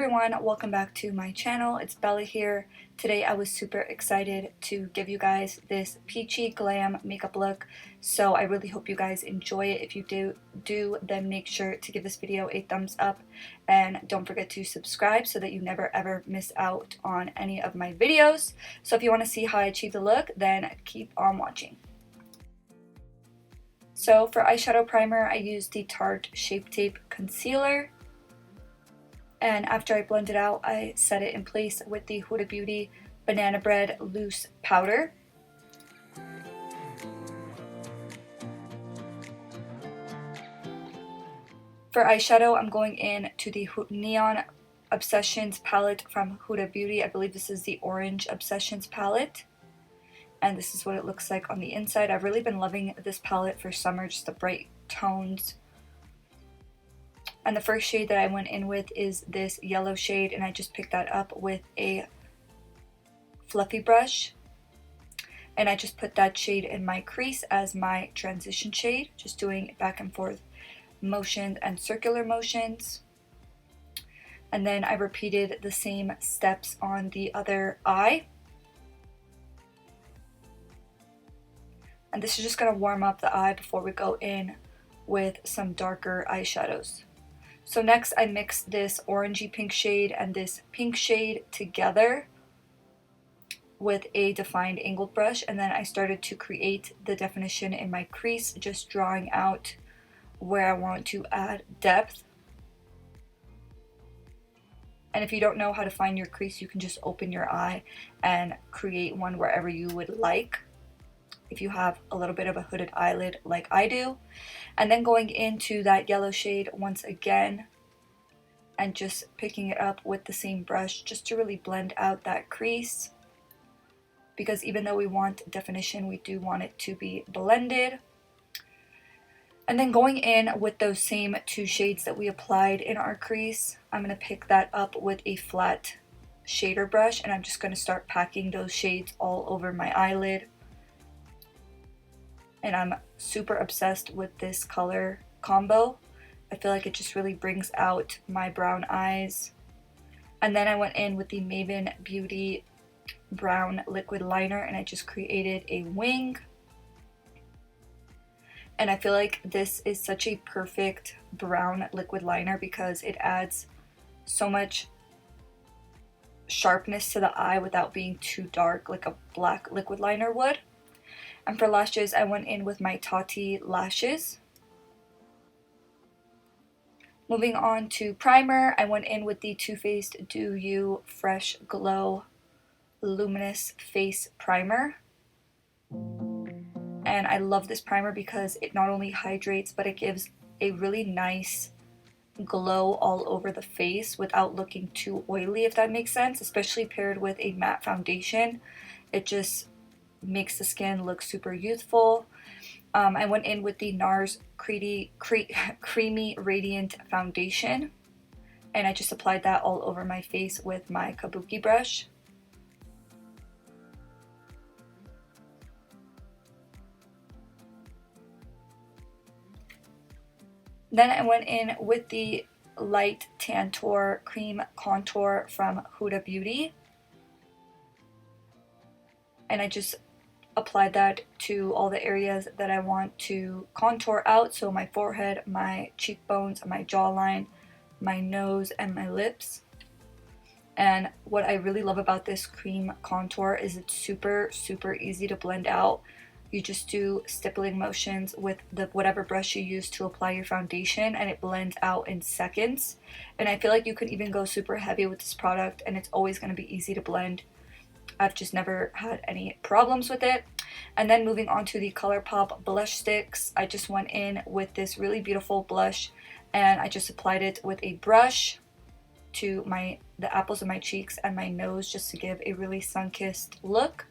everyone, welcome back to my channel. It's Bella here. Today I was super excited to give you guys this peachy glam makeup look, so I really hope you guys enjoy it. If you do, then make sure to give this video a thumbs up and don't forget to subscribe so that you never ever miss out on any of my videos. So if you want to see how I achieve the look, then keep on watching. So for eyeshadow primer, I used the Tarte Shape Tape Concealer. And after I blend it out, I set it in place with the Huda Beauty Banana Bread Loose Powder. For eyeshadow, I'm going in to the Neon Obsessions palette from Huda Beauty. I believe this is the Orange Obsessions palette. And this is what it looks like on the inside. I've really been loving this palette for summer, just the bright tones. And the first shade that I went in with is this yellow shade, and I just picked that up with a fluffy brush. And I just put that shade in my crease as my transition shade, just doing back and forth motions and circular motions. And then I repeated the same steps on the other eye. And this is just going to warm up the eye before we go in with some darker eyeshadows. So next I mixed this orangey pink shade and this pink shade together with a defined angled brush, and then I started to create the definition in my crease, just drawing out where I want to add depth. And if you don't know how to find your crease, you can just open your eye and create one wherever you would like, if you have a little bit of a hooded eyelid like I do. And then going into that yellow shade once again and just picking it up with the same brush just to really blend out that crease, because even though we want definition, we do want it to be blended. And then going in with those same two shades that we applied in our crease, I'm going to pick that up with a flat shader brush, and I'm just going to start packing those shades all over my eyelid. And I'm super obsessed with this color combo. I feel like it just really brings out my brown eyes. And then I went in with the Maven Beauty brown liquid liner, and I just created a wing. And I feel like this is such a perfect brown liquid liner because it adds so much sharpness to the eye without being too dark like a black liquid liner would. And for lashes, I went in with my TATTI lashes. Moving on to primer, I went in with the Too Faced Do You Fresh Glow Luminous Face Primer. And I love this primer because it not only hydrates, but it gives a really nice glow all over the face without looking too oily, if that makes sense, especially paired with a matte foundation. It just makes the skin look super youthful. I went in with the NARS Creamy Radiant Foundation, and I just applied that all over my face with my kabuki brush. Then I went in with the Light Tantour Cream Contour from Huda Beauty, and I just applied that to all the areas that I want to contour out, so my forehead, my cheekbones, my jawline, my nose, and my lips. And what I really love about this cream contour is it's super easy to blend out. You just do stippling motions with whatever brush you use to apply your foundation, and it blends out in seconds. And I feel like you could even go super heavy with this product and it's always going to be easy to blend. I've just never had any problems with it. And then moving on to the ColourPop blush sticks, I just went in with this really beautiful blush, and I just applied it with a brush to the apples of my cheeks and my nose just to give a really sun-kissed look.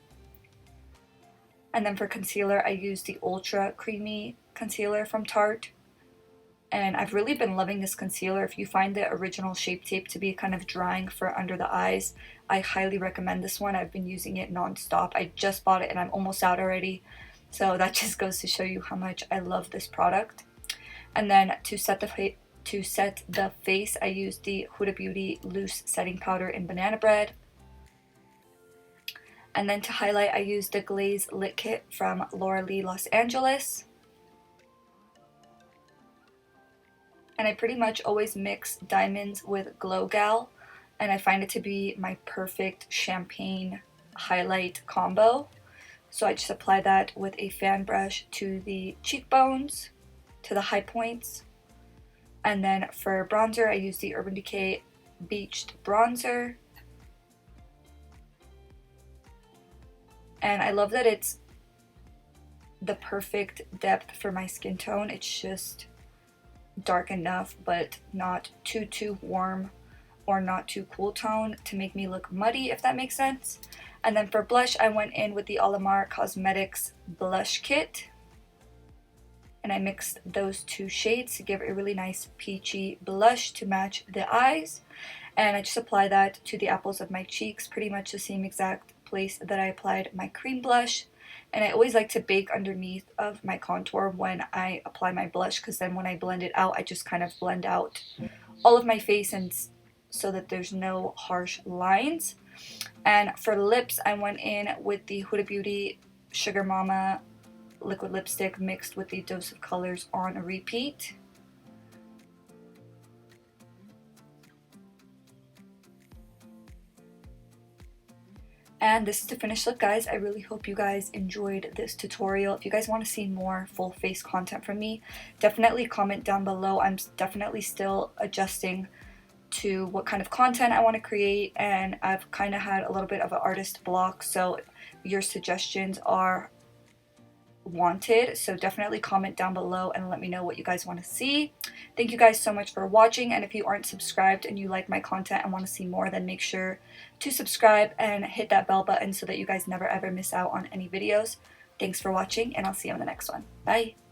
And then for concealer, I used the Ultra Creamy Concealer from Tarte. And I've really been loving this concealer. If you find the original Shape Tape to be kind of drying for under the eyes, I highly recommend this one. I've been using it non-stop. I just bought it and I'm almost out already. So that just goes to show you how much I love this product. And then to set the To set the face, I used the Huda Beauty Loose Setting Powder in Banana Bread. And then to highlight, I used the Glaze Lit Kit from Laura Lee Los Angeles. And I pretty much always mix diamonds with Glow Gal, and I find it to be my perfect champagne highlight combo. So I just apply that with a fan brush to the cheekbones, to the high points. And then for bronzer, I use the Urban Decay Beached Bronzer. And I love that it's the perfect depth for my skin tone. It's just dark enough, but not too warm or not too cool tone to make me look muddy, if that makes sense. And then for blush, I went in with the Alamar Cosmetics Blush Kit. And I mixed those two shades to give a really nice peachy blush to match the eyes. And I just apply that to the apples of my cheeks, pretty much the same exact place that I applied my cream blush. And I always like to bake underneath of my contour when I apply my blush, because then when I blend it out, I just kind of blend out all of my face and so that there's no harsh lines. And for lips, I went in with the Huda Beauty Sugar Mama liquid lipstick mixed with the Dose of Colors on Repeat. And this is the finished look, guys. I really hope you guys enjoyed this tutorial. If you guys want to see more full face content from me, definitely comment down below. I'm definitely still adjusting to what kind of content I want to create, and I've kind of had a little bit of an artist block, so your suggestions are wanted. So definitely comment down below and let me know what you guys want to see. Thank you guys so much for watching, and if you aren't subscribed and you like my content and want to see more, then make sure to subscribe and hit that bell button so that you guys never ever miss out on any videos. Thanks for watching, and I'll see you on the next one. Bye!